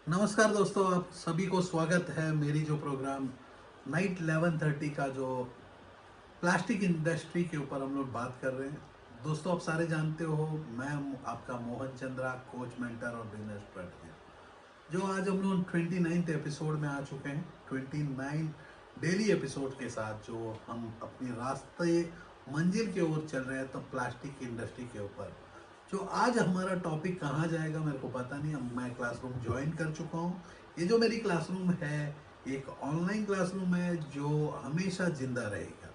नमस्कार दोस्तों, आप सभी को स्वागत है मेरी जो प्रोग्राम नाइट 11:30 का जो प्लास्टिक इंडस्ट्री के ऊपर हम लोग बात कर रहे हैं। दोस्तों, आप सारे जानते हो मैं आपका मोहन चंद्रा, कोच, मेंटर और बिजनेस स्ट्रेटजी। जो आज हम लोग 29th एपिसोड में आ चुके हैं। 29 डेली एपिसोड के साथ जो हम अपनी रास्ते मंजिल की ओर चल रहे हैं, तो प्लास्टिक इंडस्ट्री के ऊपर जो आज हमारा टॉपिक कहाँ जाएगा मेरे को पता नहीं। अब मैं क्लासरूम ज्वाइन कर चुका हूँ। ये जो मेरी क्लासरूम है, एक ऑनलाइन क्लासरूम है जो हमेशा जिंदा रहेगा।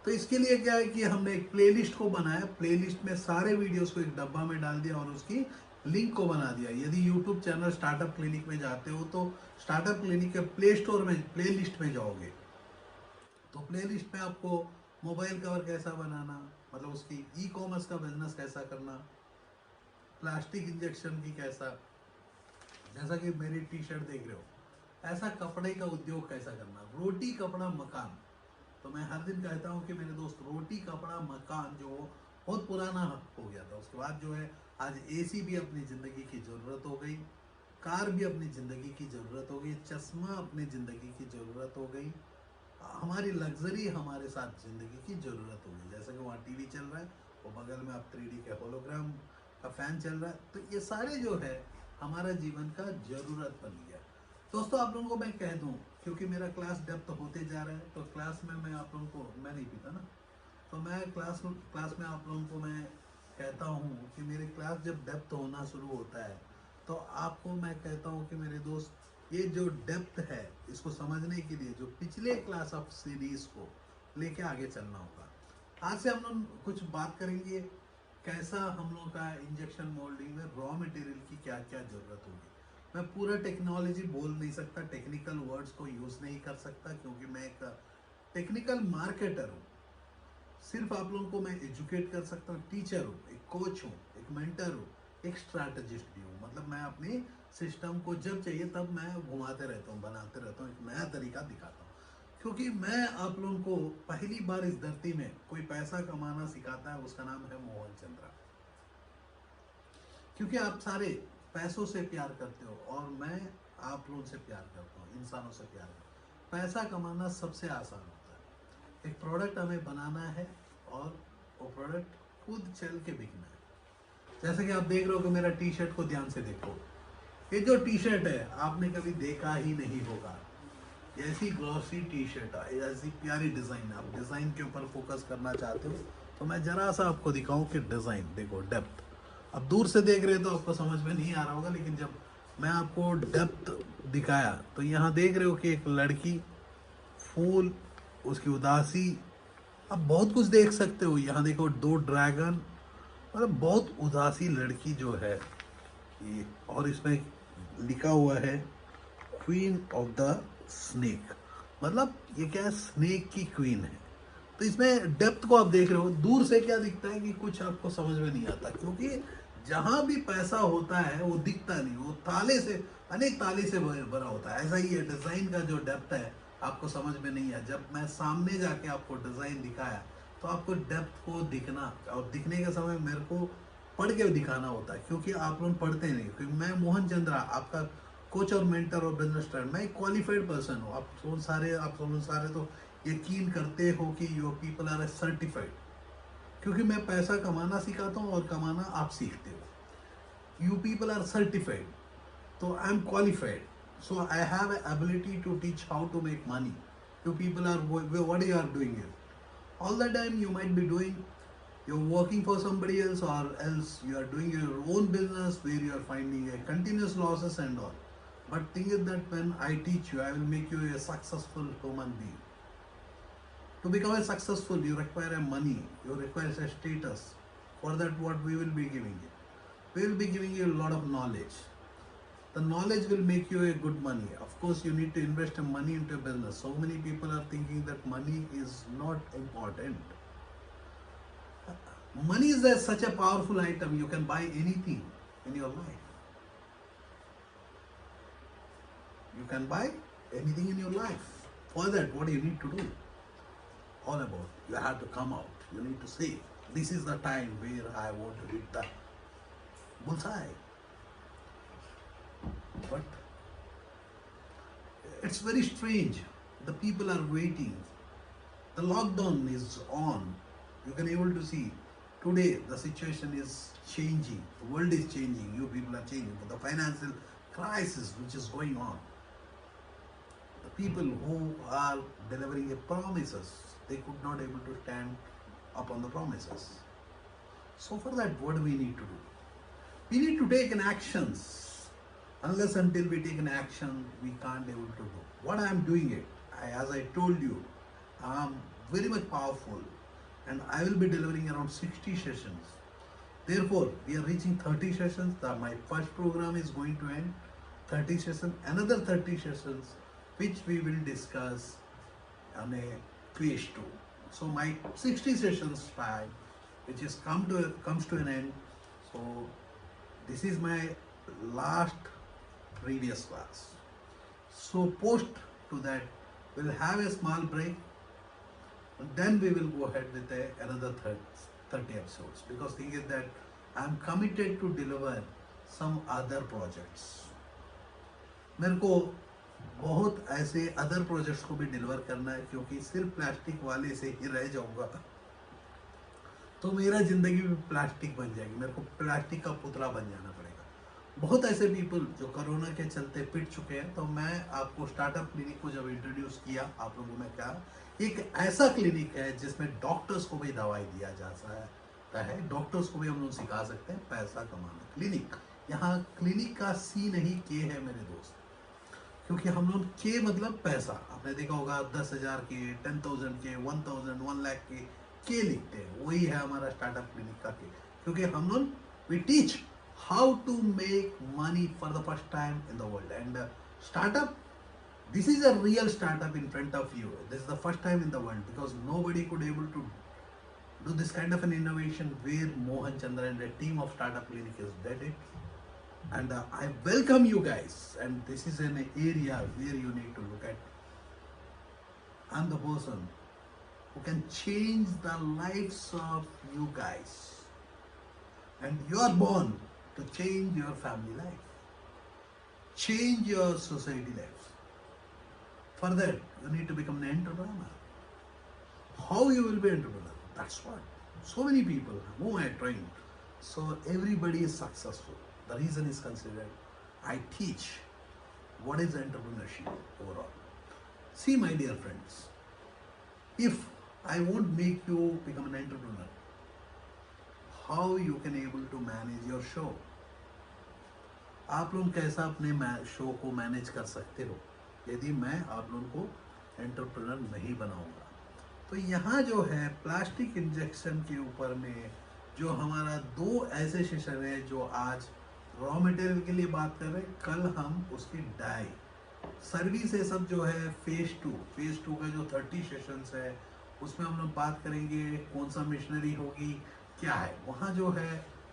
तो इसके लिए क्या है कि हमने एक प्लेलिस्ट को बनाया। प्लेलिस्ट में सारे वीडियोस को एक डब्बा में डाल दिया और उसकी लिंक को बना दिया। यदि यूट्यूब चैनल स्टार्टअप क्लिनिक में जाते हो तो स्टार्टअप क्लिनिक के प्ले स्टोर में प्ले लिस्ट में जाओगे तो प्ले लिस्ट में आपको मोबाइल कवर कैसा बनाना, मतलब उसकी ई कॉमर्स का बिजनेस कैसा करना, प्लास्टिक इंजेक्शन की कैसा, जैसा कि मेरी टी शर्ट देख रहे हो, ऐसा कपड़े का उद्योग कैसा करना, रोटी कपड़ा मकान। तो मैं हर दिन कहता हूँ कि मेरे दोस्त, रोटी कपड़ा मकान जो बहुत पुराना हो गया था, उसके बाद जो है आज एसी भी अपनी ज़िंदगी की ज़रूरत हो गई, कार भी अपनी ज़िंदगी की ज़रूरत हो गई, चश्मा अपनी ज़िंदगी की ज़रूरत हो गई, हमारी लग्जरी हमारे साथ ज़िंदगी की ज़रूरत हो गई। जैसे कि वहाँ टीवी चल रहा है, वो बगल में आप 3D के होलोग्राम का फैन चल रहा है, तो ये सारे जो है हमारा जीवन का ज़रूरत बन गया। दोस्तों, आप लोगों को मैं कह दूं, क्योंकि मेरा क्लास डेप्थ होते जा रहा है, तो क्लास में मैं आप लोगों को, मैं नहीं पीता ना, तो मैं क्लास में आप लोगों को मैं कहता हूँ कि मेरी क्लास जब डेप्थ होना शुरू होता है, तो आपको मैं कहता हूँ कि मेरे दोस्त, ये जो डेप्थ है इसको समझने के लिए जो पिछले क्लास ऑफ सीरीज को लेके आगे चलना होगा। आज से हम लोग कुछ बात करेंगे कैसा हम लोग का इंजेक्शन मोल्डिंग में रॉ मटेरियल की क्या क्या ज़रूरत होगी। मैं पूरा टेक्नोलॉजी बोल नहीं सकता, टेक्निकल वर्ड्स को यूज़ नहीं कर सकता, क्योंकि मैं एक टेक्निकल मार्केटर हूँ। सिर्फ आप लोगों को मैं एजुकेट कर सकता हूँ, टीचर हूँ, एक कोच हूँ, एक मेंटर हूँ, एक स्ट्रैटेजिस्ट भी हूँ। मतलब मैं अपनी सिस्टम को जब चाहिए तब मैं घुमाते रहता हूँ, बनाते रहता हूँ, एक नया तरीका दिखाता हूँ। क्योंकि मैं आप लोगों को पहली बार इस धरती में कोई पैसा कमाना सिखाता है, उसका नाम है मोहन चंद्रा। क्योंकि आप सारे पैसों से प्यार करते हो और मैं आप लोगों से प्यार करता हूँ, इंसानों से प्यार करता हूँ। पैसा कमाना सबसे आसान होता है। एक प्रोडक्ट हमें बनाना है और वो प्रोडक्ट खुद चल के बिकना है। जैसे कि आप देख रहे हो कि मेरा टी शर्ट को ध्यान से देखो। ये जो टी शर्ट है आपने कभी देखा ही नहीं होगा। ऐसी ग्लॉसी टी शर्ट है, ऐसी प्यारी डिज़ाइन। आप डिज़ाइन के ऊपर फोकस करना चाहते हो तो मैं जरा सा आपको दिखाऊं कि डिज़ाइन देखो, डेप्थ। अब दूर से देख रहे हो तो आपको समझ में नहीं आ रहा होगा, लेकिन जब मैं आपको डेप्थ दिखाया तो यहाँ देख रहे हो कि एक लड़की, फूल, उसकी उदासी, आप बहुत कुछ देख सकते हो। यहाँ देखो, दो ड्रैगन, मतलब बहुत उदासी लड़की जो है ये। और इसमें लिखा हुआ है क्वीन ऑफ द स्नेक, मतलब ये क्या है, स्नेक की क्वीन है। तो इसमें डेप्थ को आप देख रहे हो। दूर से क्या दिखता है कि कुछ आपको समझ में नहीं आता, क्योंकि जहां भी पैसा होता है वो दिखता नहीं, वो ताले से, अनेक ताले से भरा होता है। ऐसा ही है डिज़ाइन का जो डेप्थ है, आपको समझ में नहीं है। जब मैं सामने जाके आपको डिज़ाइन दिखाया तो आपको डेप्थ को दिखना, और दिखने के समय मेरे को पढ़ के दिखाना होता है, क्योंकि आप लोग पढ़ते नहीं। क्योंकि मैं मोहन चंद्रा, आपका कोच और मेंटर और बिजनेस ट्रेनर, मैं एक क्वालिफाइड पर्सन हूँ। आप सब सारे तो यकीन करते हो कि योर पीपल आर सर्टिफाइड, क्योंकि मैं पैसा कमाना सिखाता हूँ और कमाना आप सीखते हो। You people are certified, so I'm qualified, so I have an ability to teach how to make money. You people are, what you are doing here all the time, you might be doing, you're working for somebody else, or else you are doing your own business where you are finding a continuous losses and all. But thing is that when I teach you, I will make you a successful human being. To become a successful, you require a money, you require a status. For that, what we will be giving you, we will be giving you a lot of knowledge. The knowledge will make you a good money. Of course, you need to invest money into a business. So many people are thinking that money is not important. Money is such a powerful item. You can buy anything in your life. You can buy anything in your life. For that, what do you need to do? All about, you have to come out. You need to say, this is the time where I want to hit the bullseye. But It's very strange. The people are waiting. The lockdown is on. You can able to see today the situation is changing. The world is changing. You people are changing. But the financial crisis which is going on, the people who are delivering the promises, they could not able to stand upon the promises. So for that, what do we need to do? We need to take an actions. Unless until we take an action, we can't able to do. What I am doing it, as I told you, I am very much powerful, and I will be delivering around 60 sessions. Therefore, we are reaching 30 sessions. My first program is going to end. 30 sessions, another 30 sessions, which we will discuss on a phase 2. So my 60 sessions time, which is comes to an end. So this is my last previous class. So post to that, we'll have a small break, and then we will go ahead with another 30 episodes, because thing is that I'm committed to deliver some other projects. मेरे को बहुत ऐसे other projects को भी deliver करना है, क्योंकि सिर्फ प्लास्टिक वाले से ही रह जाऊंगा तो मेरा जिंदगी भी प्लास्टिक बन जाएगी, मेरे को प्लास्टिक का पुतला बन जाना पड़ेगा। बहुत ऐसे पीपल जो कोरोना के चलते पिट चुके हैं, तो मैं आपको स्टार्टअप क्लिनिक को जब इंट्रोड्यूस किया आप लोगों ने कहा एक ऐसा क्लिनिक है जिसमें डॉक्टर्स को भी दवाई दिया जा सकता है, डॉक्टर्स को भी हम लोग सिखा सकते हैं पैसा कमाना। क्लिनिक, यहाँ क्लिनिक का सी नहीं के है मेरे दोस्त, क्योंकि हम लोग के मतलब पैसा, आपने देखा होगा 10,000 के, 10,000 के, 1,000, 1 लाख के लिखते हैं, वही है हमारा स्टार्टअप क्लिनिक का के, क्योंकि हम लोग we teach how to make money for the first time in the world. And startup, this is a real startup in front of you. This is the first time in the world, because nobody could able to do this kind of an innovation where Mohan Chandra and the team of Startup Clinic has did it. And I welcome you guys, and this is an area where you need to look at. I'm the person who can change the lives of you guys, and you are born to change your family life, change your society life. For that, you need to become an entrepreneur. How you will be entrepreneur? That's what. So many people whom I trained. So everybody is successful. The reason is considered. I teach what is entrepreneurship overall. See, my dear friends, if I won't make you become an entrepreneur, how you can able to manage your show? आप लोग कैसा अपने show को manage कर सकते हो यदि मैं आप लोगों को एंटरप्रेन्योर नहीं बनाऊंगा? तो यहाँ जो है प्लास्टिक इंजेक्शन के ऊपर में जो हमारा 2 ऐसे सेशन है, जो आज रॉ मटेरियल के लिए बात कर रहे हैं, कल हम उसकी डाई सर्विस है सब जो है फेज 2 का जो 30 सेशंस है उसमें हम लोग बात करेंगे कौन सा मशीनरी होगी, क्या है वहाँ जो है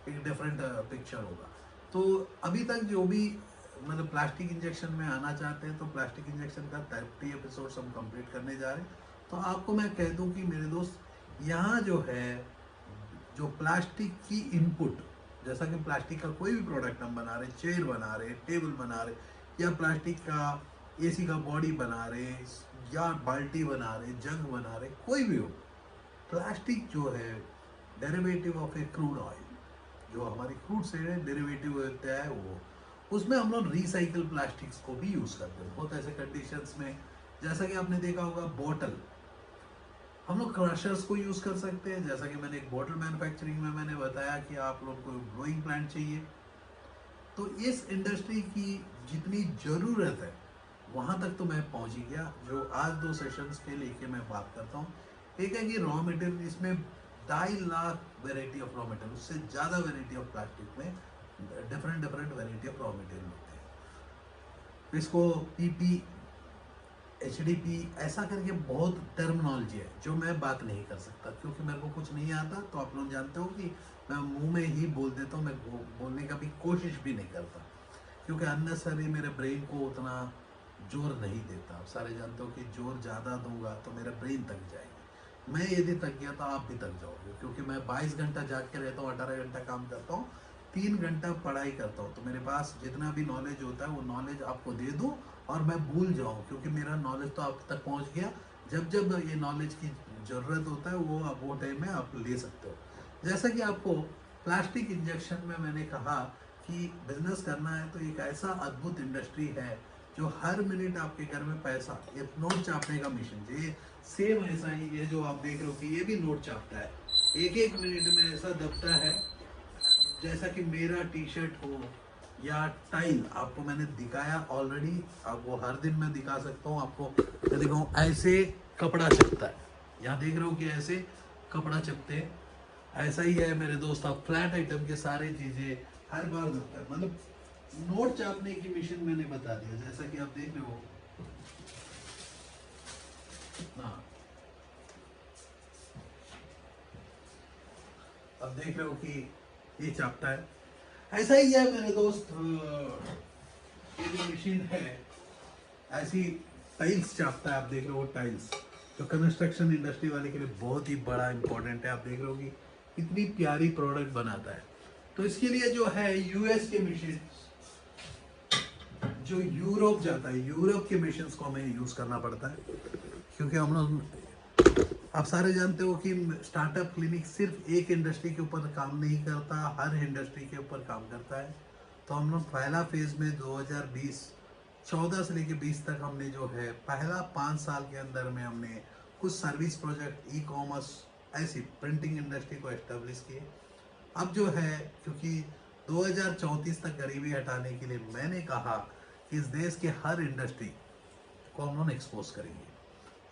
एक डिफरेंट पिक्चर होगा। तो अभी तक जो भी मतलब प्लास्टिक इंजेक्शन में आना चाहते हैं, तो प्लास्टिक इंजेक्शन का 30 एपिसोड्स हम कंप्लीट करने जा रहे हैं। तो आपको मैं कह दूं कि मेरे दोस्त, यहाँ जो है जो प्लास्टिक की इनपुट, जैसा कि प्लास्टिक का कोई भी प्रोडक्ट हम बना रहे, चेयर बना रहे, टेबल बना रहे, या प्लास्टिक का एसी का बॉडी बना रहे, या बाल्टी बना रहे, जग बना रहे, कोई भी हो, प्लास्टिक जो है derivative of A crude oil, जो हमारी क्रूड से डेरिवेटिव होता है वो, उसमें हम लोग रिसाइकल प्लास्टिक्स को भी यूज़ करते हैं बहुत ऐसे कंडीशंस में। जैसा कि आपने देखा होगा बोतल, हम लोग क्रशर्स को यूज़ कर सकते हैं। जैसा कि मैंने एक बोतल मैन्युफैक्चरिंग में मैंने बताया कि आप लोगों को ब्लोइंग प्लांट चाहिए, तो इस इंडस्ट्री की जितनी ज़रूरत है वहाँ तक तो मैं पहुँच ही गया। जो आज 2 सेशंस के लेके मैं बात करता हूँ, एक है कि रॉ मटेरियल, इसमें 2.5 lakh variety of raw material, उससे ज़्यादा वेराइटी ऑफ प्लास्टिक में different variety of raw material होते हैं। इसको PP, HDP ऐसा करके बहुत टर्मिनोलॉजी है जो मैं बात नहीं कर सकता, क्योंकि मेरे को कुछ नहीं आता। तो आप लोग जानते हो कि मैं मुंह में ही बोल देता हूँ, मैं बोलने का भी कोशिश भी नहीं करता, क्योंकि अननेसेसरी मेरे ब्रेन को उतना जोर नहीं देता। आप सारे जानते हो कि जोर ज़्यादा दूंगा तो मेरा ब्रेन थक जाएगा। मैं यदि थक गया तो आप भी थक जाओगे, क्योंकि मैं 22 घंटा जाग के रहता हूँ, 18 घंटा काम करता हूँ, 3 घंटा पढ़ाई करता हूँ, तो मेरे पास जितना भी नॉलेज होता है वो नॉलेज आपको दे दूँ और मैं भूल जाऊँ, क्योंकि मेरा नॉलेज तो आप तक पहुँच गया। जब जब ये नॉलेज की ज़रूरत होता है वो आप वो टाइम में आप ले सकते हो। जैसा कि आपको प्लास्टिक इंजेक्शन में मैंने कहा कि बिजनेस करना है तो एक ऐसा अद्भुत इंडस्ट्री है जो हर मिनट आपके घर में पैसा, ये नोट छापने का मिशन, ये सेम ऐसा ही, ये जो आप देख रहे हो कि ये भी नोट छापता है, एक एक मिनट में ऐसा दबता है जैसा कि मेरा टी शर्ट हो या टाइल। आपको मैंने दिखाया ऑलरेडी, आपको हर दिन मैं दिखा सकता हूँ। आपको मैं दिखाऊँ ऐसे कपड़ा चपता है, यहाँ देख रहे हो कि ऐसे कपड़ा चपते हैं। ऐसा ही है मेरे दोस्त, आप फ्लैट आइटम के सारे चीज़ें हर बार दबता है। मतलब नोट छापने की मिशन मैंने बता दिया, जैसा कि आप देख रहे हो। हाँ, अब देख रहे हो कि ये छापता है। ऐसा ही है मेरे दोस्त, ये जो मशीन है ऐसी टाइल्स छापता है। आप देख रहे हो टाइल्स, जो कंस्ट्रक्शन इंडस्ट्री वाले के लिए बहुत ही बड़ा इंपॉर्टेंट है। आप देख रहे हो कि कितनी प्यारी प्रोडक्ट बनाता है। तो इसके लिए जो है यूएस के मशीन, जो यूरोप जाता है, यूरोप के मशीन्स को हमें यूज करना पड़ता है, क्योंकि हम लोग, आप सारे जानते हो कि स्टार्टअप क्लिनिक सिर्फ एक इंडस्ट्री के ऊपर काम नहीं करता, हर इंडस्ट्री के ऊपर काम करता है। तो हम लोग पहला फेज में 2020 14 से लेके 20 तक हमने जो है पहला 5 साल के अंदर में हमने कुछ सर्विस प्रोजेक्ट, ई कॉमर्स, ऐसी प्रिंटिंग इंडस्ट्री को एस्टेब्लिश किए। अब जो है, क्योंकि 2034 तक गरीबी हटाने के लिए मैंने कहा कि इस देश के हर इंडस्ट्री को हम लोग एक्सपोज करेंगे,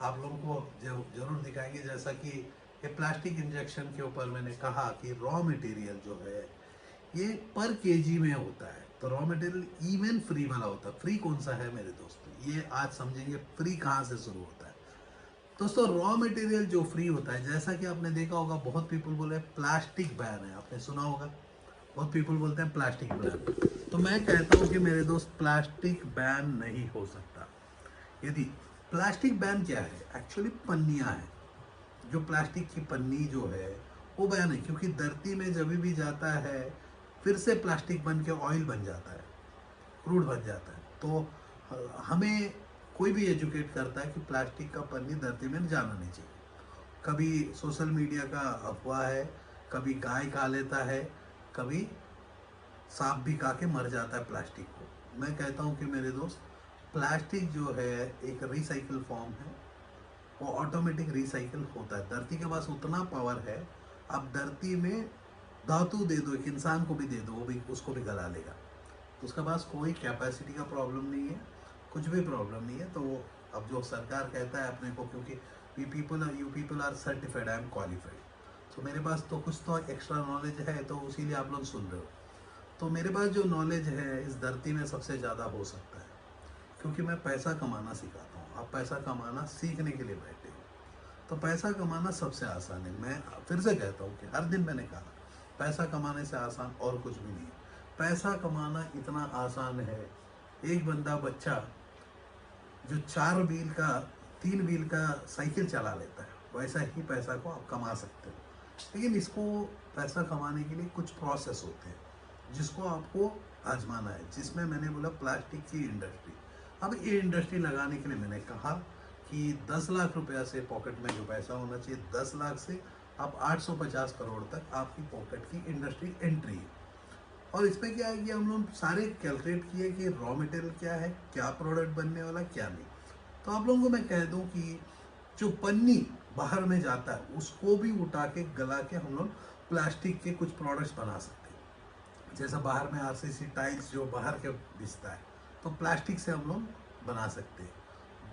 आप लोगों को जरूर दिखाएंगे। जैसा कि ये प्लास्टिक इंजेक्शन के ऊपर मैंने कहा कि रॉ मटेरियल जो है ये पर केजी में होता है, तो रॉ मटेरियल इवन फ्री वाला होता है। फ्री कौन सा है मेरे दोस्तों, ये आज समझेंगे फ्री कहाँ से शुरू होता है। दोस्तों रॉ मटेरियल जो फ्री होता है, जैसा कि आपने देखा होगा, बहुत पीपल बोले प्लास्टिक बैन है, आपने सुना होगा, बहुत पीपल बोलते हैं प्लास्टिक बैन। तो मैं कहता हूँ कि मेरे दोस्त प्लास्टिक बैन नहीं हो सकता। यदि प्लास्टिक बैन क्या है, एक्चुअली पन्नियाँ हैं, जो प्लास्टिक की पन्नी जो है वो बैन है, क्योंकि धरती में जब भी जाता है फिर से प्लास्टिक बन के ऑयल बन जाता है, क्रूड बन जाता है। तो हमें कोई भी एजुकेट करता है कि प्लास्टिक का पन्नी धरती में जाना नहीं चाहिए। कभी सोशल मीडिया का अफवाह है, कभी गाय खा लेता है, कभी सांप भी खा के मर जाता है प्लास्टिक को। मैं कहता हूँ कि मेरे दोस्त, प्लास्टिक जो है एक रिसाइकिल फॉर्म है, वो ऑटोमेटिक रिसाइकिल होता है। धरती के पास उतना पावर है, अब धरती में धातु दे दो, एक इंसान को भी दे दो, वो भी उसको भी गला लेगा। तो उसके पास कोई कैपेसिटी का प्रॉब्लम नहीं है, कुछ भी प्रॉब्लम नहीं है। तो अब जो सरकार कहता है अपने को, क्योंकि you people are certified, I am qualified, तो मेरे पास तो कुछ तो एक्स्ट्रा नॉलेज है, तो इसीलिए आप लोग सुन रहे हो। तो मेरे पास जो नॉलेज है इस धरती में सबसे ज़्यादा हो सकता है, क्योंकि मैं पैसा कमाना सिखाता हूँ। आप पैसा कमाना सीखने के लिए बैठे हो, तो पैसा कमाना सबसे आसान है। मैं फिर से कहता हूँ कि हर दिन मैंने कहा, पैसा कमाने से आसान और कुछ भी नहीं है। पैसा कमाना इतना आसान है, एक बंदा बच्चा जो 4 व्हील का 3 व्हील का साइकिल चला लेता है, वैसा ही पैसा को आप कमा सकते हो। लेकिन इसको पैसा कमाने के लिए कुछ प्रोसेस होते हैं जिसको आपको आजमाना है, जिसमें मैंने बोला प्लास्टिक की इंडस्ट्री। अब ये इंडस्ट्री लगाने के लिए मैंने कहा कि 10 लाख रुपया से पॉकेट में जो पैसा होना चाहिए, 10 लाख से आप 850 करोड़ तक आपकी पॉकेट की इंडस्ट्री एंट्री है। और इसमें क्या है कि हम लोग सारे कैलकुलेट किए कि रॉ मटेरियल क्या है, क्या प्रोडक्ट बनने वाला, क्या नहीं। तो आप लोगों को मैं कह दूं कि जो पन्नी बाहर में जाता है उसको भी उठा के गला के हम लोग प्लास्टिक के कुछ प्रोडक्ट्स बना सकते हैं। जैसा बाहर में आरसीसी टाइल्स जो बाहर के बिकता है, तो प्लास्टिक से हम लोग बना सकते हैं।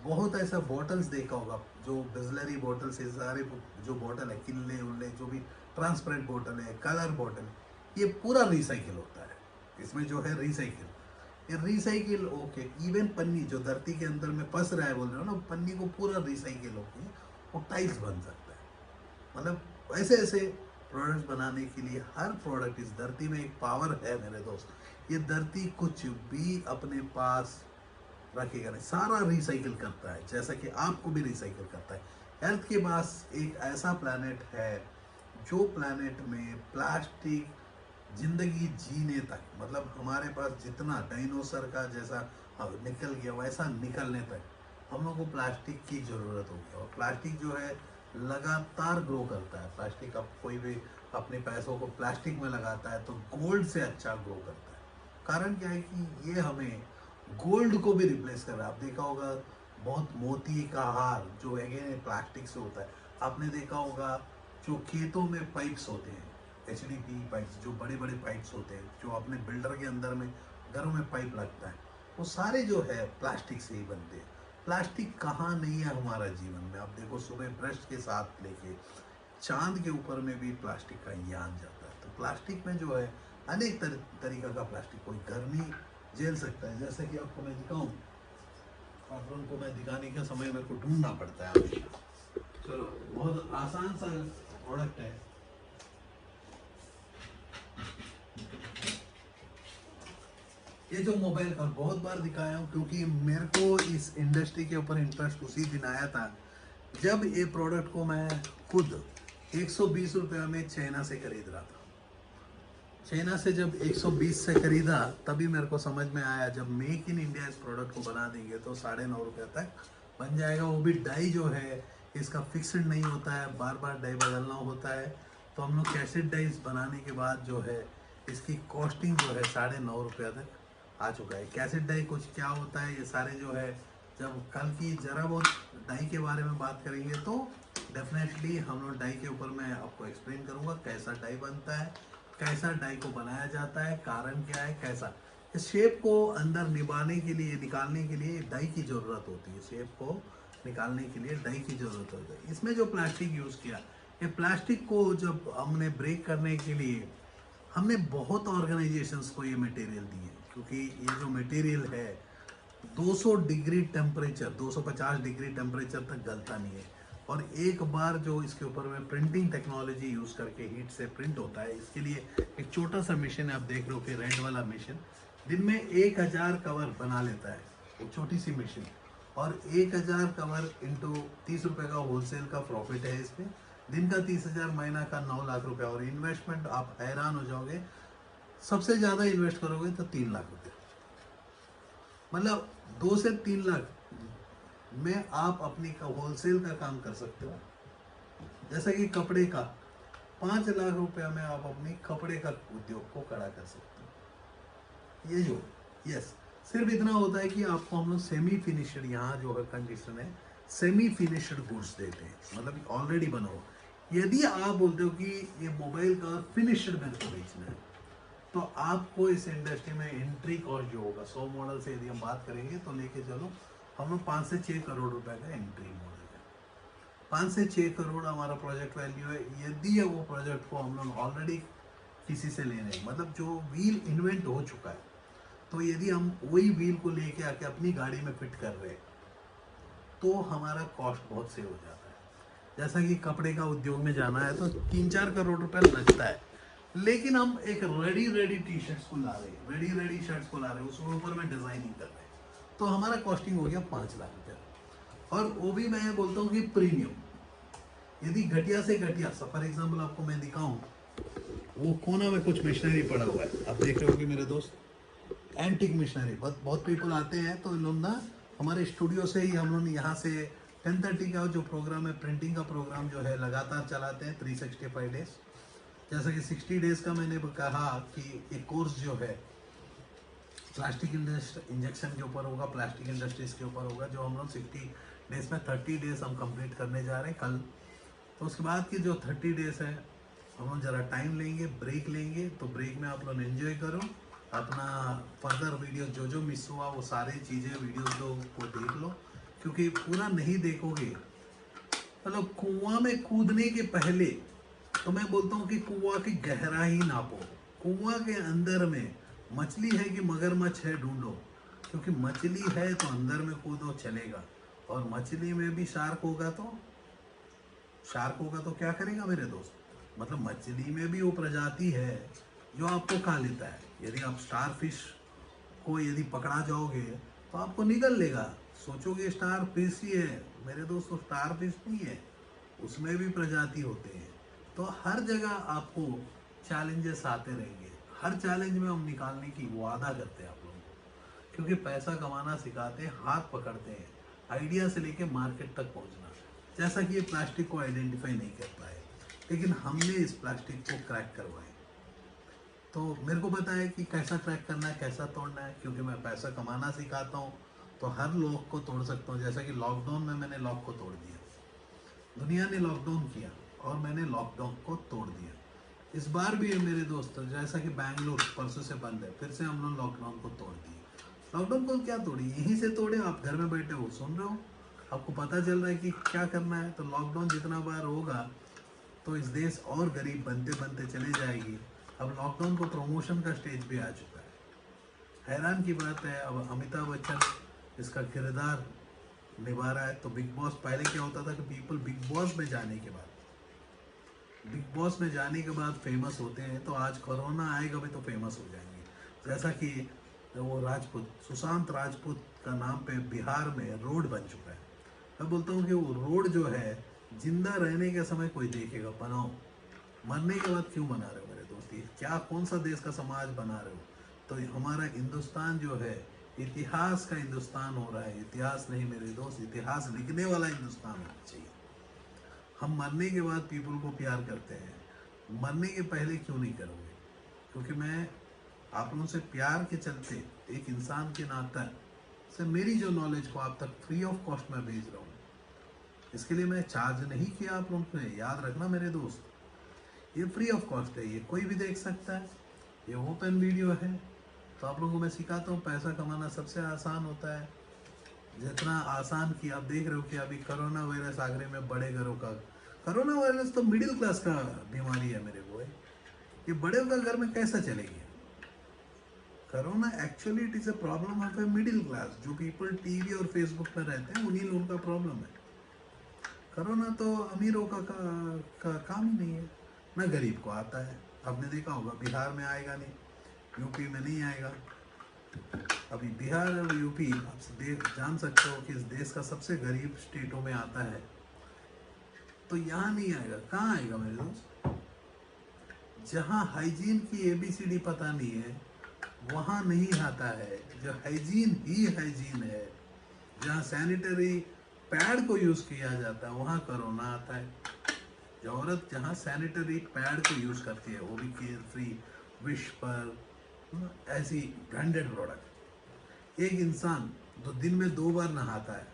बहुत ऐसा बॉटल्स देखा होगा, जो बिस्लरी बॉटल से सारे जो बॉटल है, किल्ले उल्ले जो भी ट्रांसपेरेंट बॉटल है, कलर बॉटल है, ये पूरा रिसाइकिल होता है। इसमें जो है रिसाइकिल, ये रिसाइकिल ओके। इवन पन्नी जो धरती के अंदर में फंस रहा है, बोल रहे हो ना, पन्नी को पूरा रिसाइकिल होके वो टाइल्स बन सकता है। मतलब ऐसे ऐसे प्रोडक्ट्स बनाने के लिए हर प्रोडक्ट, इस धरती में एक पावर है मेरे दोस्त। ये धरती कुछ भी अपने पास रखेगा नहीं, सारा रिसाइकिल करता है, जैसा कि आपको भी रिसाइकिल करता है। अर्थ के पास एक ऐसा प्लैनेट है जो प्लैनेट में प्लास्टिक जिंदगी जीने तक, मतलब हमारे पास जितना डायनासोर का जैसा निकल गया वैसा निकलने तक हम लोग को प्लास्टिक की ज़रूरत होगी। और प्लास्टिक जो है लगातार ग्रो करता है। प्लास्टिक, अब कोई भी अपने पैसों को प्लास्टिक में लगाता है तो गोल्ड से अच्छा ग्रो करता है। कारण क्या है कि ये हमें गोल्ड को भी रिप्लेस कर रहा है। आप देखा होगा बहुत मोती का हार जो है प्लास्टिक से होता है। आपने देखा होगा जो खेतों में पाइप्स होते हैं, HDPE पाइप्स, जो बड़े बड़े पाइप्स होते हैं जो अपने बिल्डर के अंदर में घरों में पाइप लगता है, वो सारे जो है प्लास्टिक से ही बनते हैं। प्लास्टिक कहाँ नहीं है हमारा जीवन में। आप देखो सुबह ब्रश के साथ लेके चांद के ऊपर में भी प्लास्टिक का यान जाता है। तो प्लास्टिक में जो है अनेक तरीका का प्लास्टिक, कोई गर्मी झेल सकता है, जैसे कि आपको मैं दिखाऊं, आप लोगों को मैं दिखाने के समय मेरे को ढूंढना पड़ता है हमेशा। चलो, बहुत आसान सा प्रोडक्ट है। ये जो मोबाइल का बहुत बार दिखाया हूँ क्योंकि मेरे को इस इंडस्ट्री के ऊपर इंटरेस्ट उसी दिन आया था जब ये प्रोडक्ट को मैं खुद 120 रुपया में चाइना से खरीद रहा था। चाइना से जब 120 से खरीदा तभी मेरे को समझ में आया जब मेक इन इंडिया इस प्रोडक्ट को बना देंगे तो 9.5 रुपये तक बन जाएगा। वो भी डाई जो है इसका फिक्स्ड नहीं होता है, बार बार डाई बदलना होता है। तो हम लोग कैसेट डाइस बनाने के बाद जो है इसकी कॉस्टिंग जो है 9.5 रुपये तक आ चुका है। कैसेट डाई कुछ क्या होता है, ये सारे जो है जब कल की ज़रा बहुत डाई के बारे में बात करेंगे तो डेफिनेटली हम लोग डाई के ऊपर मैं आपको एक्सप्लेन करूँगा कैसा डाई बनता है, कैसा डाई को बनाया जाता है, कारण क्या है, कैसा इस शेप को अंदर निभाने के लिए, निकालने के लिए डाई की ज़रूरत होती है। शेप को निकालने के लिए डाई की ज़रूरत होती है। इसमें जो प्लास्टिक यूज़ किया, ये प्लास्टिक को जब हमने ब्रेक करने के लिए हमने बहुत ऑर्गेनाइजेशंस को ये मटेरियल दिए, क्योंकि ये जो मटेरियल है 200 डिग्री टेम्परेचर, 250 डिग्री टेम्परेचर तक गलता नहीं है। और एक बार जो इसके ऊपर में प्रिंटिंग टेक्नोलॉजी यूज़ करके हीट से प्रिंट होता है, इसके लिए एक छोटा सा मशीन है, आप देख रहे हो कि रेड वाला मशीन दिन में 1000 कवर बना लेता है, एक छोटी सी मशीन। और 1000 कवर इंटू 30 रुपये का होलसेल का प्रॉफिट है इसमें, दिन का 30,000, महीना का 9 लाख रुपया। और इन्वेस्टमेंट आप हैरान हो जाओगे, सबसे ज़्यादा इन्वेस्ट करोगे तो 3 लाख रुपये, मतलब 2 से 3 लाख में आप अपनी का होलसेल का काम कर सकते हो। जैसे कि कपड़े का 5 लाख रुपया में आप अपनी कपड़े का उद्योग को खड़ा कर सकते हो। ये जो यस, सिर्फ इतना होता है कि आपको हम लोग सेमी फिनिश्ड, यहाँ जो है कंडीशन है सेमी फिनिश्ड गुड्स देते हैं, मतलब ऑलरेडी बना हुआ। यदि आप बोलते हो कि ये मोबाइल का फिनिश्ड मेरे को बेचना है तो आपको इस इंडस्ट्री में एंट्री कॉस्ट जो होगा 100 मॉडल से यदि हम बात करेंगे तो लेके चलो हम लोग 5 से 6 करोड़ रुपए का एंट्री मॉडल है। 5 से 6 करोड़ हमारा प्रोजेक्ट वैल्यू है। यदि वो प्रोजेक्ट को हम लोग ऑलरेडी किसी से ले रहे हैं, मतलब जो व्हील इन्वेंट हो चुका है, तो यदि हम वही व्हील को लेके आके अपनी गाड़ी में फिट कर रहे हैं तो हमारा कॉस्ट बहुत सेव हो जाता है। जैसा कि कपड़े का उद्योग में जाना है तो 3-4 करोड़ रुपए लगता है, लेकिन हम एक रेडी टी शर्ट्स को ला रहे हैं, रेडी शर्ट्स को ला रहे हैं, उसके ऊपर में डिजाइनिंग कर रहे हैं, तो हमारा कॉस्टिंग हो गया 5 लाख रुपया। और वो भी मैं बोलता हूँ कि प्रीमियम। यदि घटिया से घटिया, फॉर एग्जाम्पल आपको मैं दिखाऊं, वो कोना में कुछ मशीनरी पड़ा हुआ है, आप देख रहे हो कि मेरे दोस्त एंटिक मशीनरी, बहुत पीपल आते हैं तो इन लोग ना हमारे स्टूडियो से ही हम लोग यहाँ से 10:30 का जो प्रोग्राम है, प्रिंटिंग का प्रोग्राम जो है लगातार चलाते हैं 365 डेज। जैसा कि 60 डेज का मैंने कहा कि एक कोर्स जो है प्लास्टिक इंजेक्शन के ऊपर होगा, प्लास्टिक इंडस्ट्रीज के ऊपर होगा, जो हम लोग 60 डेज में 30 डेज हम कंप्लीट करने जा रहे हैं कल। तो उसके बाद की जो 30 डेज है हम लोग ज़रा टाइम लेंगे, ब्रेक लेंगे, तो ब्रेक में आप लोग एंजॉय करो अपना फर्दर वीडियो, जो मिस हुआ वो सारी चीज़ें वीडियोस को देख लो, क्योंकि पूरा नहीं देखोगे, मतलब कुआं में कूदने के पहले तो मैं बोलता हूँ कि कुआं की गहराई नापो। कुआं के अंदर में मछली है कि मगरमच्छ है ढूंढो, क्योंकि मछली है तो अंदर में कूदो चलेगा, और मछली में भी शार्क होगा तो क्या करेगा मेरे दोस्त, मतलब मछली में भी वो प्रजाति है जो आपको खा लेता है। यदि आप स्टार फिश को यदि पकड़ा जाओगे तो आपको निगल लेगा, सोचोगे स्टार फिश ही है, मेरे दोस्तों स्टार फिश नहीं है, उसमें भी प्रजाति होते हैं। तो हर जगह आपको चैलेंजेस आते रहेंगे, हर चैलेंज में हम निकालने की वादा करते हैं आप लोगों को, क्योंकि पैसा कमाना सिखाते हैं, हाथ पकड़ते हैं, आइडिया से लेके मार्केट तक पहुंचना। जैसा कि ये प्लास्टिक को आइडेंटिफाई नहीं कर पाए, लेकिन हमने इस प्लास्टिक को क्रैक करवाए। तो मेरे को पता है कि कैसा क्रैक करना है, कैसा तोड़ना है, क्योंकि मैं पैसा कमाना सिखाता हूँ। तो हर लॉक को तोड़ सकता हूँ। जैसा कि लॉकडाउन में मैंने लॉक को तोड़ दिया, दुनिया ने लॉकडाउन किया और मैंने लॉकडाउन को तोड़ दिया। इस बार भी है मेरे दोस्त, जैसा कि बैंगलोर परसों से बंद है, फिर से हम लोग लॉकडाउन को तोड़ दिए। लॉकडाउन को क्या तोड़ी, यहीं से तोड़े। आप घर में बैठे हो, सुन रहे हो, आपको पता चल रहा है कि क्या करना है। तो लॉकडाउन जितना बार होगा तो इस देश और गरीब बनते बनते चले जाएगी। अब लॉकडाउन को प्रमोशन का स्टेज भी आ चुका है। हैरान की बात है, अब अमिताभ बच्चन इसका किरदार निभा रहा है। तो बिग बॉस, पहले क्या होता था कि पीपल बिग बॉस में जाने के बाद, फेमस होते हैं। तो आज कोरोना आएगा भी तो फेमस हो जाएंगे। जैसा कि वो राजपूत, सुशांत राजपूत का नाम पे बिहार में रोड बन चुका है। मैं बोलता हूँ कि वो रोड जो है, जिंदा रहने के समय कोई देखेगा, बनाओ। मरने के बाद क्यों बना रहे हो मेरे दोस्त? ये क्या, कौन सा देश का समाज बना रहे हो? तो हमारा हिंदुस्तान जो है, इतिहास का हिंदुस्तान हो रहा है। इतिहास नहीं मेरे दोस्त, इतिहास लिखने वाला हिंदुस्तान होना चाहिए। हम मरने के बाद पीपल को प्यार करते हैं, मरने के पहले क्यों नहीं करोगे? क्योंकि मैं आप लोगों से प्यार के चलते, एक इंसान के नाते से मेरी जो नॉलेज को आप तक फ्री ऑफ कॉस्ट में भेज रहा हूँ। इसके लिए मैं चार्ज नहीं किया आप लोगों ने, याद रखना मेरे दोस्त। ये फ्री ऑफ कॉस्ट है, ये कोई भी देख सकता है, ये ओपन वीडियो है। तो आप लोगों को मैं सिखाता हूँ, पैसा कमाना सबसे आसान होता है। जितना आसान कि आप देख रहे हो कि अभी कोरोना वायरस आगरे में बड़े घरों का, कोरोना वायरस तो मिडिल क्लास का बीमारी है मेरे को। ये बड़े का घर में कैसा चलेगी? Corona actually it is a problem of a middle class. जो पीपल टीवी और फेसबुक पर रहते हैं, उन्हीं लोगों का प्रॉब्लम है। कोरोना तो अमीरों का काम ही नहीं है, ना गरीब को आता है। आपने देखा होगा, बिहार में आएगा नहीं, यूपी में नहीं आएगा। अभी बिहार और यूपी, आप जान सकते हो कि इस देश का सबसे गरीब स्टेटों में आता है। तो यहाँ नहीं आएगा, कहाँ आएगा मेरे दोस्त? जहाँ हाइजीन की ABCD पता नहीं है, वहाँ नहीं आता है। जो हाइजीन ही हाइजीन है, जहाँ सैनिटरी पैड को यूज़ किया जाता है, वहाँ कोरोना आता है। जो औरत जहाँ सैनिटरी पैड को यूज़ करती है, वो भी केयर फ्री, विस्पर, ऐसी ब्रांडेड प्रोडक्ट। एक इंसान जो दिन में 2 बार नहाता है,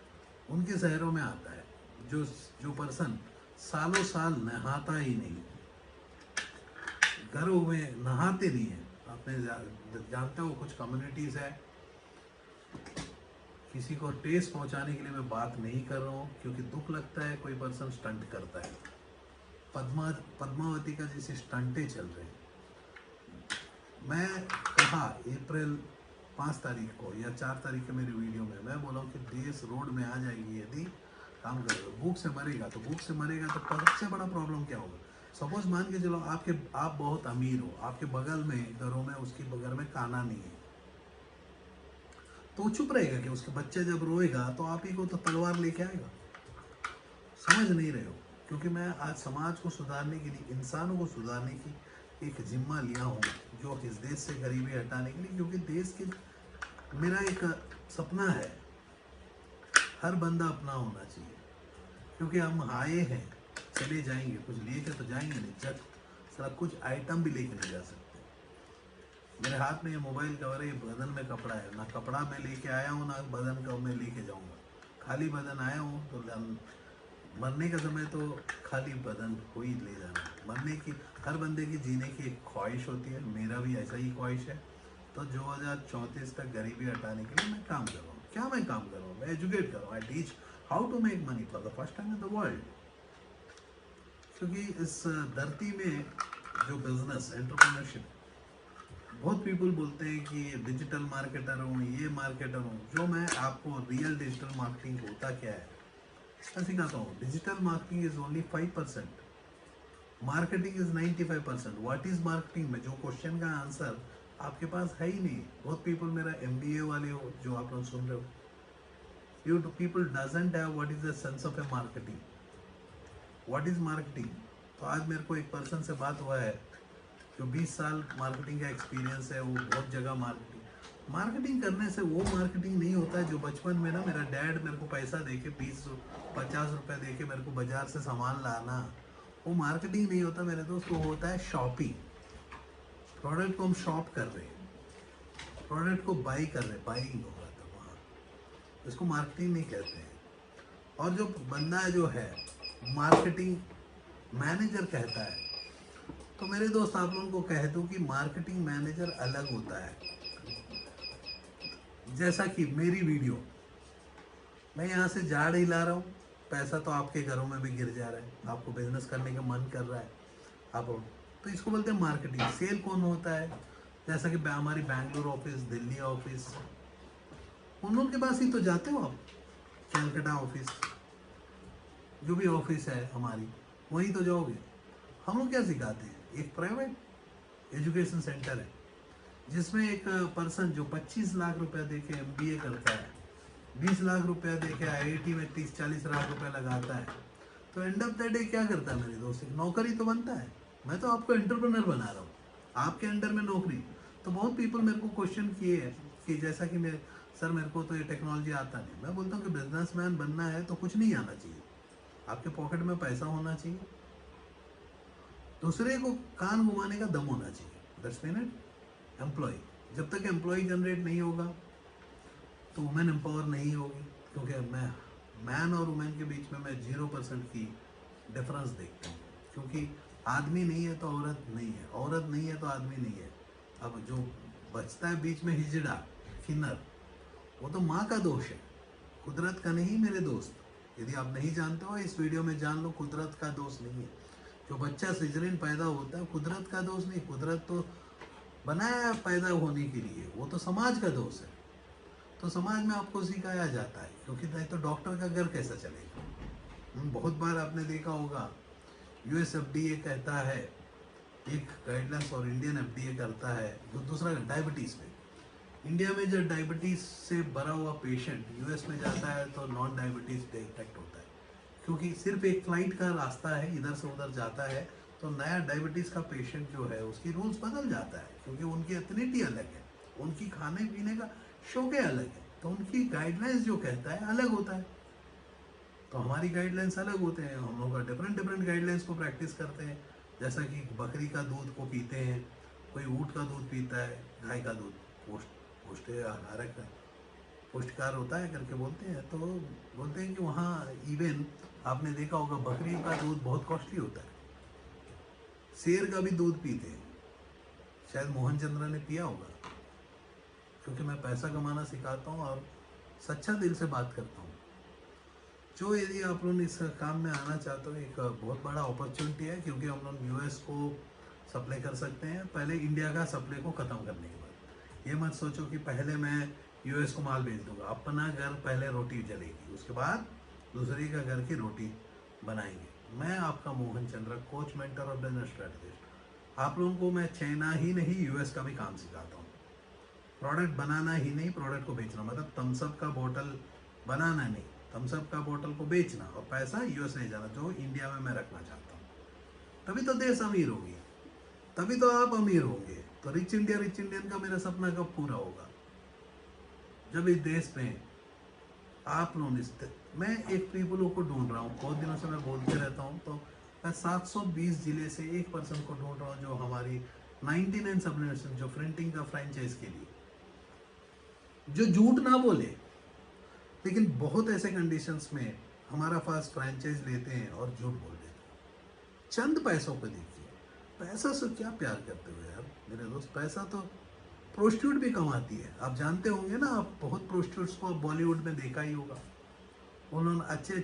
उनके शहरों में आता है। जो पर्सन सालों साल नहाता ही नहीं, घरों में नहाते नहीं है। आपने जानते हो, कुछ कम्युनिटीज़ है, किसी को टेस्ट पहुंचाने के लिए मैं बात नहीं कर रहा हूँ, क्योंकि दुख लगता है कोई पर्सन स्टंट करता है। पद्मावती का जैसे स्टंटे चल रहे हैं। मैं कहा अप्रैल 5 तारीख को या 4 तारीख के मेरी वीडियो में मैं बोला कि देश रोड में आ जाएगी यदि काम करेगा। भूख से मरेगा तो सबसे बड़ा प्रॉब्लम क्या होगा? सपोज मान के चलो, आप बहुत अमीर हो, आपके बगल में घरों में उसके बगल में खाना नहीं है, तो वो चुप रहेगा कि उसके बच्चे जब रोएगा तो आप ही को तो तलवार लेके आएगा? समझ नहीं रहे हो। क्योंकि मैं आज समाज को सुधारने के लिए, इंसानों को सुधारने की एक जिम्मा लिया हूँ, जो इस देश से गरीबी हटाने के लिए। क्योंकि देश के, मेरा एक सपना है, हर बंदा अपना होना चाहिए। क्योंकि हम आए हैं, चले जाएंगे, कुछ लेके तो जाएंगे नहीं। जब सारा कुछ आइटम भी लेके नहीं जा सकते। मेरे हाथ में ये मोबाइल कवर है, ये बदन में कपड़ा है, ना कपड़ा मैं लेके आया हूँ, ना बदन का मैं लेके जाऊँगा। खाली बदन आया हूँ, तो मरने का समय तो खाली बदन को ही ले जाना। मरने की, हर बंदे की जीने की एक ख्वाहिश होती है, मेरा भी ऐसा ही ख्वाहिश है। तो 2034 तक गरीबी हटाने के लिए मैं काम कर रहा हूँ। क्या मैं काम कर रहा हूँ? मैं एजुकेट कर रहा हूँ। I teach how to make money for the first time in the world. क्योंकि इस धरती में जो बिजनेस एंटरप्रेन्योरशिप, बहुत पीपल बोलते हैं कि डिजिटल मार्केटर हूँ, ये मार्केटर हूँ। जो मैं आपको रियल डिजिटल मार्केटिंग होता क्या है मैं सिखाता हूँ। Digital marketing is only 5%, marketing is 95%। What is marketing में जो क्वेश्चन का आंसर आपके पास है ही नहीं। बहुत पीपल मेरा MBA वाले हो जो आप लोग सुन रहे हो, you people doesn't have what is the sense of a marketing, what is marketing। तो आज मेरे को एक पर्सन से बात हुआ है, जो 20 साल मार्केटिंग का एक्सपीरियंस है, वो बहुत जगह मार्केटिंग करने से वो मार्केटिंग नहीं होता है जो बचपन में ना मेरा डैड मेरे को पैसा दे के 20-50 रुपए दे के मेरे को बाजार से सामान लाना, वो मार्केटिंग नहीं होता मेरे दोस्त। वो होता है शॉपिंग। प्रोडक्ट को हम शॉप कर रहे हैं, प्रोडक्ट को बाई कर रहे हैं, बाइंग होगा तो वहाँ, इसको मार्केटिंग नहीं कहते हैं। और जो बंदा जो है मार्केटिंग मैनेजर कहता है, तो मेरे दोस्त आप लोगों को कह दूं कि मार्केटिंग मैनेजर अलग होता है। जैसा कि मेरी वीडियो, मैं यहाँ से झाड़ हिला रहा हूँ, पैसा तो आपके घरों में भी गिर जा रहा है, आपको बिजनेस करने का मन कर रहा है आप, तो इसको बोलते हैं मार्केटिंग। सेल कौन होता है? जैसा कि हमारी बैंगलोर ऑफिस, दिल्ली ऑफिस, उन लोगों के पास ही तो जाते हो आप। कैलकाटा ऑफिस, जो भी ऑफिस है हमारी, वहीं तो जाओगे। हम लोग क्या सिखाते हैं? एक प्राइवेट एजुकेशन सेंटर है जिसमें एक पर्सन जो 25 लाख रुपया दे के MBA करता है, 20 लाख रुपया दे के IIT में 30-40 लाख रुपया लगाता है, तो एंड ऑफ द डे क्या करता है मेरे दोस्त? नौकरी तो बनता है। मैं तो आपको एंटरप्रेन्योर बना रहा हूँ, आपके अंडर में नौकरी। तो बहुत पीपल मेरे को क्वेश्चन किए हैं कि जैसा कि सर मेरे को तो ये टेक्नोलॉजी आता नहीं। मैं बोलता हूँ कि बिजनेसमैन बनना है तो कुछ नहीं आना चाहिए, आपके पॉकेट में पैसा होना चाहिए, दूसरे को कान घुमाने का दम होना चाहिए। That's mean it. एम्प्लॉय, जब तक एम्प्लॉय जनरेट नहीं होगा तो वुमेन एम्पावर नहीं होगी, क्योंकि मैं मैन और वुमेन के बीच में मैं 0% की डिफरेंस देखता हूँ। क्योंकि आदमी नहीं है तो औरत नहीं है, औरत नहीं है तो आदमी नहीं है। अब जो बचता है बीच में हिजड़ा, खिन्नर, वो तो माँ का दोष है, कुदरत का नहीं मेरे दोस्त। यदि आप नहीं जानते हो, इस वीडियो में जान लो, कुदरत का दोष नहीं है। जो बच्चा सिजरीन पैदा होता है, कुदरत का दोष नहीं। कुदरत तो बनाया पैदा होने के लिए, वो तो समाज का दोष है। तो समाज में आपको सिखाया जाता है, क्योंकि नहीं तो डॉक्टर का घर कैसा चलेगा। बहुत बार आपने देखा होगा US FDA कहता है एक गाइडलाइंस और इंडियन FDA करता है जो दूसरा डायबिटीज़ में। इंडिया में जब डायबिटीज़ से भरा हुआ पेशेंट US में जाता है तो नॉन डायबिटीज़ डिटेक्ट होता है, क्योंकि सिर्फ एक फ्लाइट का रास्ता है, इधर से उधर जाता है, तो नया डायबिटीज़ का पेशेंट जो है उसकी रूल्स बदल जाता है, क्योंकि उनकी एथनिटी अलग है, उनकी खाने पीने का शौक़ अलग है, तो उनकी गाइडलाइंस जो कहता है अलग होता है। तो हमारी गाइडलाइंस अलग होते हैं, हम लोग का डिफरेंट गाइडलाइंस को प्रैक्टिस करते हैं। जैसा कि बकरी का दूध को पीते हैं, कोई ऊँट का दूध पीता है, गाय का दूध पुष्टिकार होता है करके बोलते हैं। तो बोलते हैं कि वहाँ इवन आपने देखा होगा बकरी का दूध बहुत कॉस्टली होता है, शेर का भी दूध पीते हैं। शायद मोहन चंद्र ने पिया होगा, क्योंकि मैं पैसा कमाना सिखाता हूँ और सच्चा दिल से बात करता हूँ। जो यदि आप लोग इस काम में आना चाहते हो, एक बहुत बड़ा अपॉर्चुनिटी है, क्योंकि हम लोग US को सप्लाई कर सकते हैं पहले इंडिया का सप्लाई को ख़त्म करने के बाद। ये मत सोचो कि पहले मैं US को माल भेज दूंगा, अपना घर पहले रोटी जलेगी, उसके बाद दूसरे का घर की रोटी बनाएंगे। मैं आपका मोहन चंद्र, कोच, मेंटर और बिजनेस स्ट्रेटजिस्ट। आप लोगों को मैं चाइना ही नहीं US का भी काम सिखाता हूँ। प्रोडक्ट बनाना ही नहीं, प्रोडक्ट को बेचना, मतलब थम्सअप का बोतल बनाना नहीं, थम्सअप का बोतल को बेचना और पैसा US ले जाना, जो इंडिया में मैं रखना चाहता हूँ। तभी तो देश अमीर होगी, तभी तो आप अमीर होंगे। तो रिच इंडियन का मेरा सपना कब पूरा होगा? जब इस देश में आप लोग, मैं एक पीपलों को ढूंढ रहा हूँ, बहुत दिनों से मैं बोलते रहता हूँ, तो मैं 720 जिले से एक पर्सन को ढूंढ रहा हूँ जो हमारी 99 सबनेशन, जो प्रिंटिंग का फ्रेंचाइज के लिए, जो झूठ ना बोले, लेकिन बहुत ऐसे कंडीशंस में हमारा पास फ्रेंचाइज लेते हैं और झूठ बोल देते हैं चंद पैसों को देखिए। पैसा से क्या प्यार करते हो यार मेरे दोस्त? पैसा तो प्रोस्टिट्यूट भी कमाती है, आप जानते होंगे ना, आप बहुत प्रोस्टिट्यूट्स को बॉलीवुड में देखा ही होगा। उन्होंने अच्छे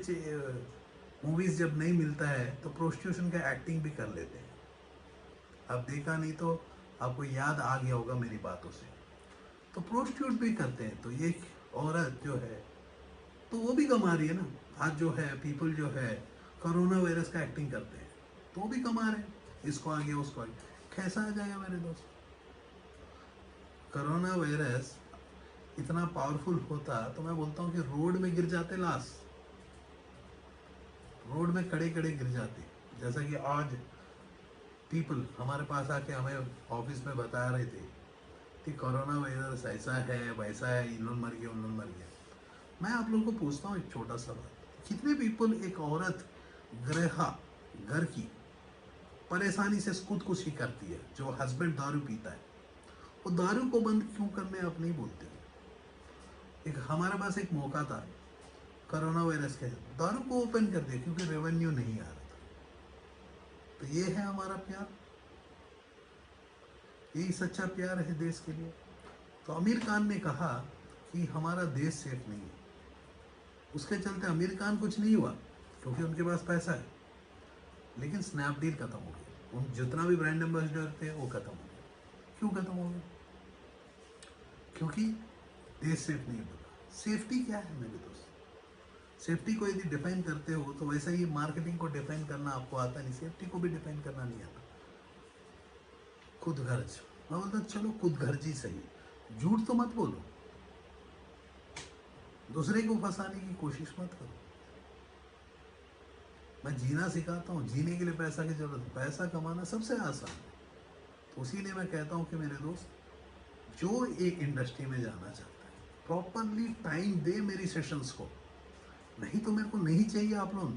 मूवीज़ जब नहीं मिलता है तो प्रोस्टिट्यूशन का एक्टिंग भी कर लेते हैं। आप देखा नहीं तो आपको याद आ गया होगा मेरी बातों से। तो प्रोस्टिट्यूट भी करते हैं, तो ये औरत जो है तो वो भी कमा रही है ना। आज जो है पीपल जो है कोरोना वायरस का एक्टिंग करते हैं तो वो भी कमा रहे हैं, इसको आगे उसको आगे। कैसा आ जाएगा मेरे दोस्त? कोरोना वायरस इतना पावरफुल होता तो मैं बोलता हूँ कि रोड में गिर जाते, लाश रोड में खड़े खड़े गिर जाते। जैसा कि आज पीपल हमारे पास आके हमें ऑफिस में बता रहे थे कि कोरोना वायरस ऐसा है वैसा है, इन लोग मर गए उन लोग मर गए। मैं आप लोगों को पूछता हूँ एक छोटा सा बात, कितने पीपल एक औरत गृहा घर की परेशानी से खुदकुशी करती है, जो हस्बैंड दारू पीता है, वो दारू को बंद क्यों करने आप नहीं बोलते? एक हमारे पास एक मौका था कोरोना वायरस के, दारू को ओपन कर दिया क्योंकि रेवेन्यू नहीं आ रहा था। तो ये है हमारा प्यार, यही सच्चा प्यार है देश के लिए। तो आमिर खान ने कहा कि हमारा देश सेफ नहीं है, उसके चलते आमिर खान कुछ नहीं हुआ क्योंकि उनके पास पैसा है, लेकिन स्नैपडील खत्म हो गया, उन जितना भी ब्रांड एम्बेसडर थे वो खत्म हो गया। क्यों खत्म हो गया? क्योंकि देश सेफ नहीं बना। सेफ्टी क्या है मेरे दोस्त? सेफ्टी को यदि डिफाइन करते हो तो वैसा ही मार्केटिंग को डिफाइन करना आपको आता नहीं, सेफ्टी को भी डिफाइन करना नहीं आता। खुद गर्ज, मैं बोलता चलो खुद गर्जी सही, झूठ तो मत बोलो, दूसरे को फंसाने की कोशिश मत करो। मैं जीना सिखाता हूँ, जीने के लिए पैसा की जरूरत है, पैसा कमाना सबसे आसान है। तो इसीलिए मैं कहता हूँ कि मेरे दोस्त, जो एक इंडस्ट्री में जाना चाहता है प्रॉपरली टाइम दे मेरी सेशंस को, नहीं तो मेरे को नहीं चाहिए आप लोग,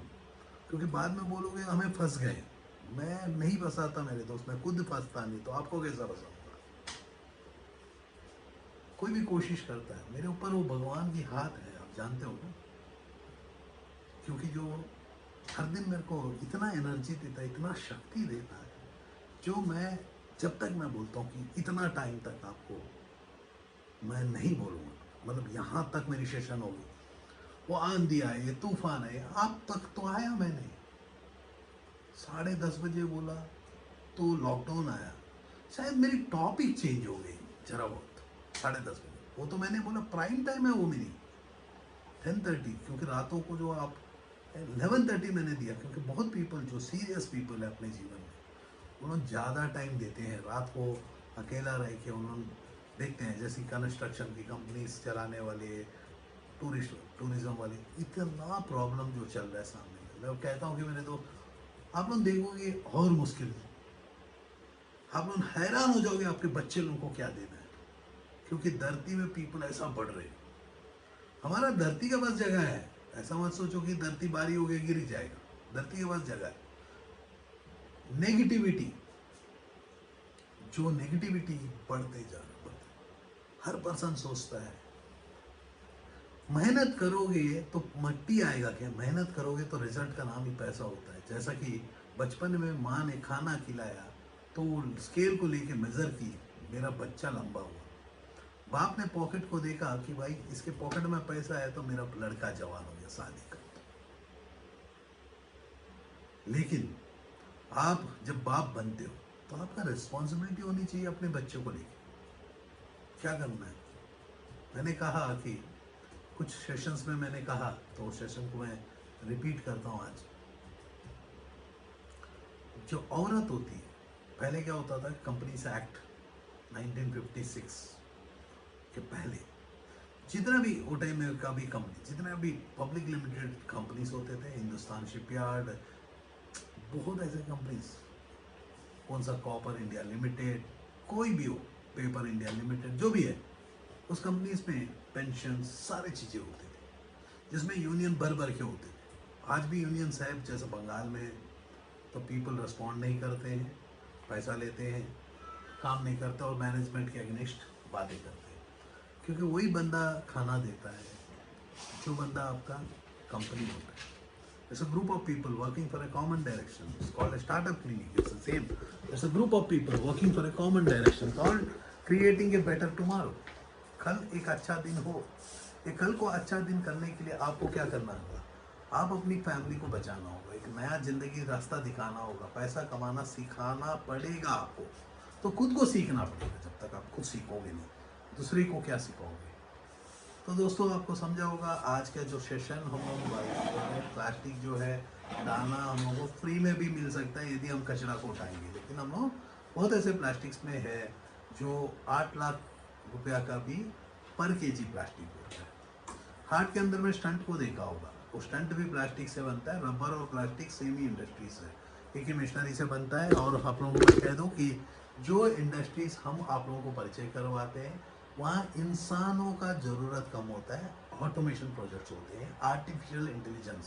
क्योंकि बाद में बोलोगे हमें फंस गए। मैं नहीं फंसाता मेरे दोस्त, मैं खुद फंसता नहीं, तो आपको कैसा फंसाऊंगा? कोई भी कोशिश करता है, मेरे ऊपर वो भगवान की हाथ है, आप जानते हो ना, क्योंकि जो हर दिन मेरे को इतना एनर्जी देता है, इतना शक्ति देता है, जो मैं जब तक मैं बोलता हूँ कि इतना टाइम तक आपको मैं नहीं बोलूँगा, मतलब यहाँ तक मेरी सेशन होगी, वो आंधी आए तूफान आए, आप तक तो आया मैंने 10:30 बजे बोला तो लॉकडाउन आया, शायद मेरी टॉपिक चेंज हो गई जरा बहुत 10:30 बजे, वो तो मैंने बोला प्राइम टाइम है वो मेरी 10:30, क्योंकि रातों को जो आप 11:30 मैंने दिया, क्योंकि बहुत पीपल जो सीरियस पीपल है अपने जीवन में, उन्होंने ज़्यादा टाइम देते हैं रात को, अकेला रह के उन्होंने देखते हैं, जैसे कंस्ट्रक्शन की कंपनीज चलाने वाले, टूरिज्म वाले, इतना प्रॉब्लम जो चल रहा है सामने। मैं कहता हूँ कि मेरे तो आप लोग देखोगे और मुश्किल है, आप लोग हैरान हो जाओगे आपके बच्चे लोगों को क्या देना है, क्योंकि धरती में पीपल ऐसा बढ़ रहे हैं। हमारा धरती के पास जगह है, ऐसा मत सोचो कि धरती बारी हो गई गिर जाएगा, धरती के पास जगह है। नेगेटिविटी, जो नेगेटिविटी बढ़ते जा रहा है, हर पर्सन सोचता है मेहनत करोगे तो मट्टी आएगा क्या, मेहनत करोगे तो रिजल्ट का नाम ही पैसा होता है। जैसा कि बचपन में माँ ने खाना खिलाया तो स्केल को लेके मेजर की, मेरा बच्चा लंबा हुआ, बाप ने पॉकेट को देखा कि भाई इसके पॉकेट में पैसा है तो मेरा लड़का जवान हो गया, शादी कर। लेकिन आप जब बाप बनते हो तो आपका रिस्पॉन्सिबिलिटी होनी चाहिए अपने बच्चों को लेके, क्या करना है। मैंने कहा कि कुछ सेशंस में मैंने कहा, तो उस सेशन को मैं रिपीट करता हूँ आज। जो औरत होती है, पहले क्या होता था, कंपनीज एक्ट 1956 के पहले जितना भी वो टाइम में का भी कंपनी, जितना भी पब्लिक लिमिटेड कंपनीज होते थे, हिंदुस्तान शिपयार्ड, बहुत ऐसे कंपनीज, कौन सा कॉपर इंडिया लिमिटेड, कोई भी हो, पेपर इंडिया लिमिटेड, जो भी है, उस कंपनीज में पेंशन सारी चीज़ें होती थी, जिसमें यूनियन भर भर के होते थे। आज भी यूनियन साहब जैसे बंगाल में, तो पीपल रिस्पॉन्ड नहीं करते हैं, पैसा लेते हैं, काम नहीं करते और मैनेजमेंट के अगेंस्ट बातें करते हैं, क्योंकि वही बंदा खाना देता है जो बंदा आपका कंपनी होता है। It's a group of people working for a common direction. It's called a startup clinic. It's the same. It's a group of people working for a common direction called creating a better tomorrow. कल एक अच्छा दिन हो, एक कल को अच्छा दिन करने के लिए आपको क्या करना होगा, आप अपनी फैमिली को बचाना होगा, एक नया जिंदगी रास्ता दिखाना होगा, पैसा कमाना सिखाना पड़ेगा आपको, तो खुद को सीखना पड़ेगा। जब तक आप खुद सीखोगे नहीं, दूसरे को क्या सिखाओगे। तो दोस्तों आपको समझा होगा, आज का जो सेशन हम लोग प्लास्टिक जो है दाना हम लोगों को फ्री में भी मिल सकता है यदि हम कचरा को उठाएंगे, लेकिन हम लोग बहुत ऐसे प्लास्टिक्स में है जो 8 लाख रुपया का भी पर केजी प्लास्टिक होता है। हार्ट के अंदर में स्टंट को देखा होगा, वो स्टंट भी प्लास्टिक से बनता है, रबर और प्लास्टिक सेम ही इंडस्ट्री से। एक ही मशीनरी से बनता है। और आप लोगों को कह दूं कि जो इंडस्ट्रीज हम आप लोगों को परिचय करवाते हैं वहाँ इंसानों का ज़रूरत कम होता है, ऑटोमेशन प्रोजेक्ट्स होते हैं, आर्टिफिशियल इंटेलिजेंस।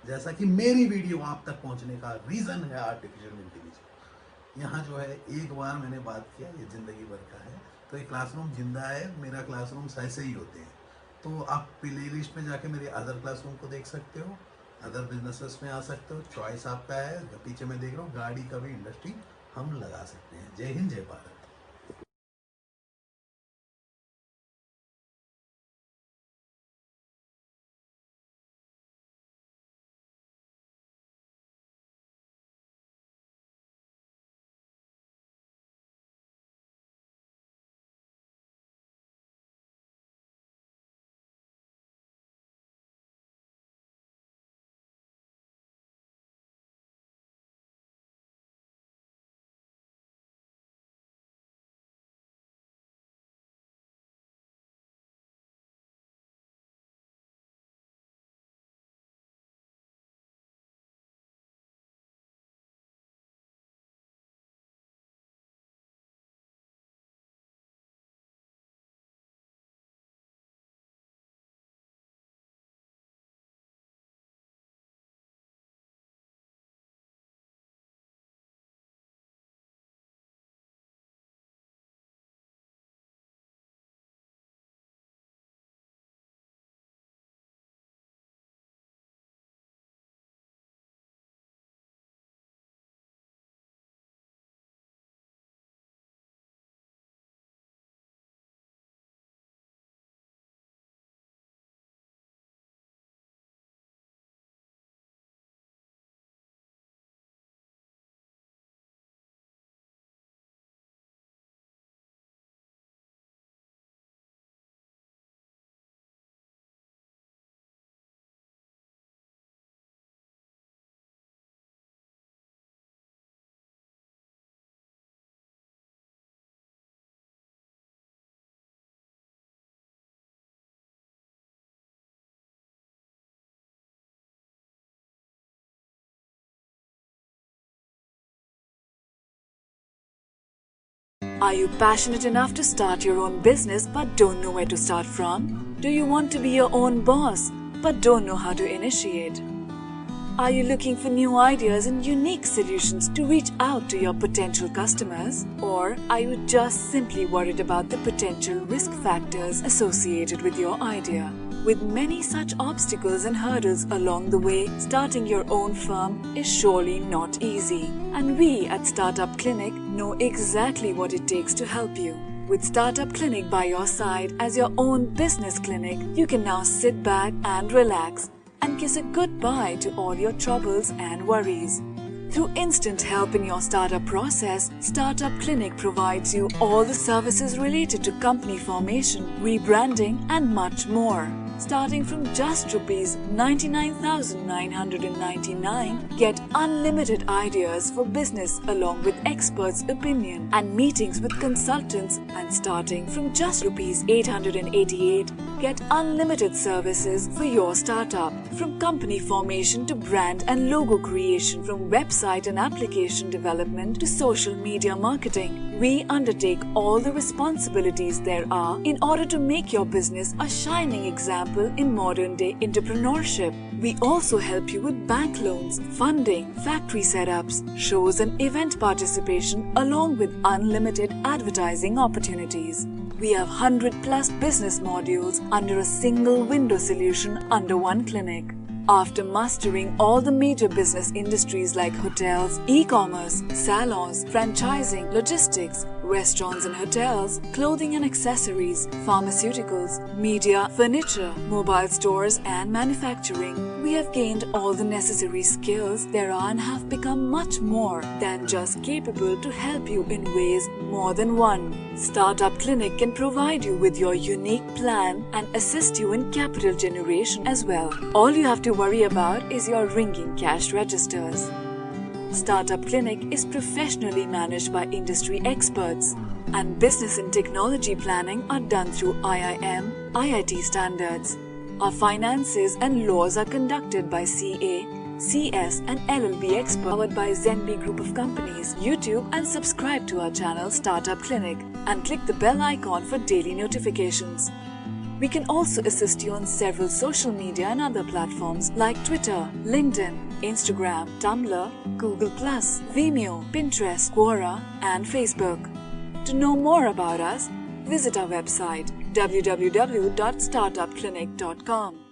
जैसा कि मेरी वीडियो आप तक पहुँचने का रीज़न है आर्टिफिशियल इंटेलिजेंस। यहाँ जो है एक बार मैंने बात किया, ये ज़िंदगी भर का है। तो ये क्लासरूम जिंदा है, मेरा क्लासरूम ऐसे ही होते हैं। तो आप प्ले लिस्ट में जाके मेरे अदर क्लासरूम को देख सकते हो, अदर बिजनेसेस में आ सकते हो, चॉइस आपका है। पीछे मैं देख रहा हूँ गाड़ी का भी इंडस्ट्री हम लगा सकते हैं। जय हिंद, जय Bharat. Are you passionate enough to start your own business but don't know where to start from? Do you want to be your own boss but don't know how to initiate? Are you looking for new ideas and unique solutions to reach out to your potential customers? Or are you just simply worried about the potential risk factors associated with your idea? With many such obstacles and hurdles along the way, starting your own firm is surely not easy. And we at Startup Clinic know exactly what it takes to help you. With Startup Clinic by your side as your own business clinic, you can now sit back and relax and kiss a goodbye to all your troubles and worries. Through instant help in your startup process, Startup Clinic provides you all the services related to company formation, rebranding and much more. Starting from just Rs 99,999, get unlimited ideas for business along with experts' opinion and meetings with consultants, and starting from just Rs 888, get unlimited services for your startup. From company formation to brand and logo creation, from website and application development to social media marketing, we undertake all the responsibilities there are in order to make your business a shining example in modern-day entrepreneurship. We also help you with bank loans, funding, factory setups, shows and event participation along with unlimited advertising opportunities. We have 100+ business modules under a single window solution under one clinic. After mastering all the major business industries like hotels, e-commerce, salons, franchising, logistics, restaurants and hotels, clothing and accessories, pharmaceuticals, media, furniture, mobile stores and manufacturing, we have gained all the necessary skills there are and have become much more than just capable to help you in ways more than one. Startup Clinic can provide you with your unique plan and assist you in capital generation as well. All you have to worry about is your ringing cash registers. Startup Clinic is professionally managed by industry experts, and business and technology planning are done through IIM, IIT standards. Our finances and laws are conducted by CA, CS and LLB expert powered by Zenbi Group of Companies, YouTube, and subscribe to our channel Startup Clinic and click the bell icon for daily notifications. We can also assist you on several social media and other platforms like Twitter, LinkedIn, Instagram, Tumblr, Google+, Vimeo, Pinterest, Quora, and Facebook. To know more about us, visit our website www.startupclinic.com.